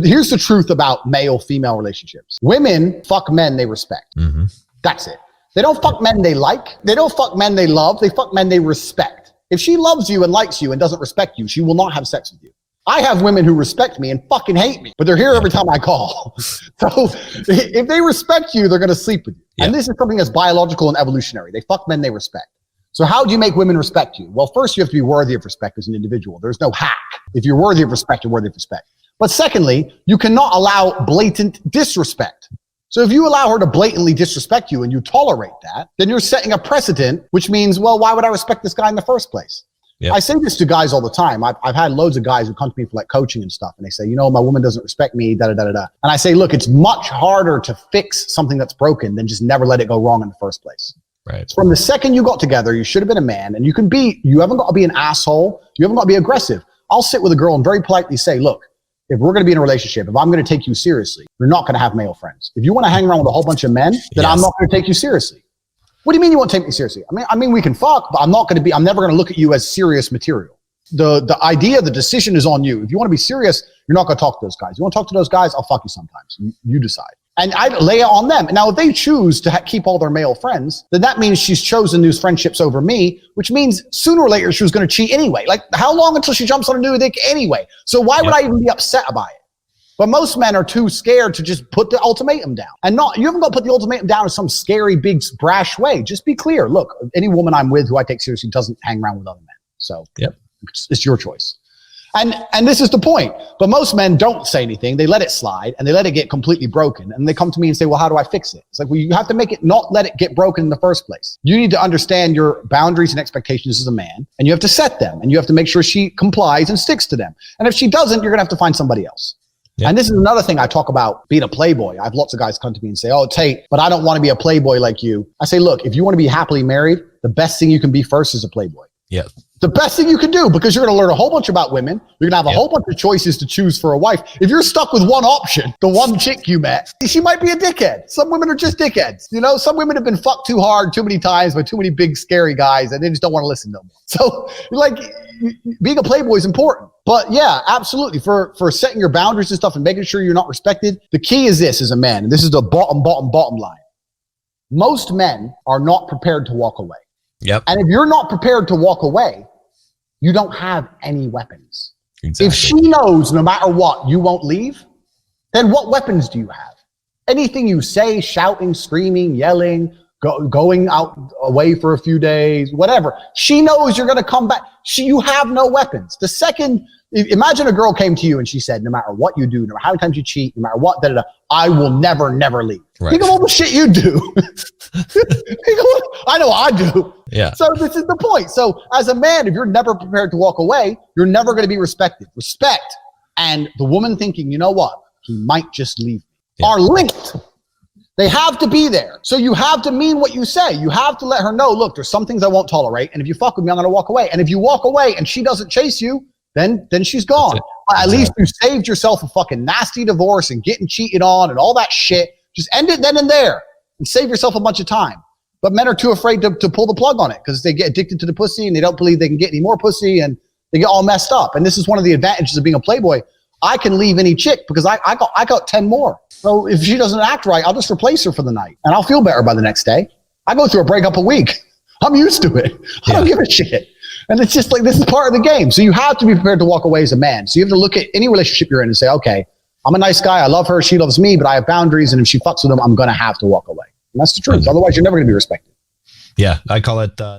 here's the truth about male-female relationships. Women fuck men they respect. Mm-hmm. That's it. They don't fuck men they like. They don't fuck men they love. They fuck men they respect. If she loves you and likes you and doesn't respect you, she will not have sex with you. I have women who respect me and fucking hate me, but they're here every time I call. So if they respect you, they're going to sleep with you. Yeah. And this is something that's biological and evolutionary. They fuck men they respect. So how do you make women respect you? Well, first you have to be worthy of respect as an individual. There's no hack. If you're worthy of respect, you're worthy of respect. But secondly, you cannot allow blatant disrespect. So if you allow her to blatantly disrespect you and you tolerate that, then you're setting a precedent, which means, well, why would I respect this guy in the first place? Yep. I say this to guys all the time. I've had loads of guys who come to me for like coaching and stuff, and they say, my woman doesn't respect me, da-da-da-da-da. And I say, look, it's much harder to fix something that's broken than just never let it go wrong in the first place. Right. From the second you got together, you should have been a man, and you haven't got to be an asshole. You haven't got to be aggressive. I'll sit with a girl and very politely say, look, if we're going to be in a relationship, if I'm going to take you seriously, you're not going to have male friends. If you want to hang around with a whole bunch of men, then I'm not going to take you seriously. What do you mean you won't take me seriously? I mean, we can fuck, but I'm never going to look at you as serious material. The idea, the decision is on you. If you want to be serious, you're not going to talk to those guys. You want to talk to those guys? I'll fuck you sometimes. You decide. And I lay it on them. Now, if they choose to keep all their male friends, then that means she's chosen these friendships over me, which means sooner or later she was going to cheat anyway. Like, how long until she jumps on a new dick anyway? So why would I even be upset about it? But most men are too scared to just put the ultimatum down. And you haven't got to put the ultimatum down in some scary, big, brash way. Just be clear. Look, any woman I'm with who I take seriously doesn't hang around with other men. So it's your choice. And this is the point. But most men don't say anything. They let it slide and they let it get completely broken. And they come to me and say, well, how do I fix it? It's like, well, you have to make it not let it get broken in the first place. You need to understand your boundaries and expectations as a man, and you have to set them, and you have to make sure she complies and sticks to them. And if she doesn't, you're going to have to find somebody else. Yep. And this is another thing I talk about being a playboy. I have lots of guys come to me and say, oh, Tate, but I don't want to be a playboy like you. I say, look, if you want to be happily married, the best thing you can be first is a playboy. Yeah. The best thing you can do, because you're going to learn a whole bunch about women. You're going to have a whole bunch of choices to choose for a wife. If you're stuck with one option, the one chick you met, she might be a dickhead. Some women are just dickheads. Some women have been fucked too hard, too many times by too many big, scary guys, and they just don't want to listen no more. So, being a playboy is important. But yeah, absolutely. For setting your boundaries and stuff and making sure you're not respected, the key is this as a man, and this is the bottom line. Most men are not prepared to walk away. Yep. And if you're not prepared to walk away, you don't have any weapons. Exactly. If she knows no matter what, you won't leave, then what weapons do you have? Anything you say, shouting, screaming, yelling, going out away for a few days, whatever. She knows you're going to come back. You have no weapons. The second, imagine a girl came to you and she said, no matter what you do, no matter how many times you cheat, no matter what, I will never leave. Right. Think of all the shit you do. I know I do. Yeah. So this is the point. So as a man, if you're never prepared to walk away, you're never going to be respected. Respect and the woman thinking, you know what, he might just leave me, are linked. They have to be there. So you have to mean what you say. You have to let her know, look, there's some things I won't tolerate. And if you fuck with me, I'm going to walk away. And if you walk away and she doesn't chase you, then she's gone. At least you saved yourself a fucking nasty divorce and getting cheated on and all that shit. Just end it then and there and save yourself a bunch of time. But men are too afraid to pull the plug on it because they get addicted to the pussy and they don't believe they can get any more pussy and they get all messed up. And this is one of the advantages of being a playboy. I can leave any chick because I got 10 more. So if she doesn't act right, I'll just replace her for the night and I'll feel better by the next day. I go through a breakup a week. I'm used to it. I don't give a shit. And it's just like, this is part of the game. So you have to be prepared to walk away as a man. So you have to look at any relationship you're in and say, okay, I'm a nice guy. I love her. She loves me, but I have boundaries. And if she fucks with them, I'm going to have to walk away. And that's the truth. Otherwise, you're never going to be respected. Yeah. I call it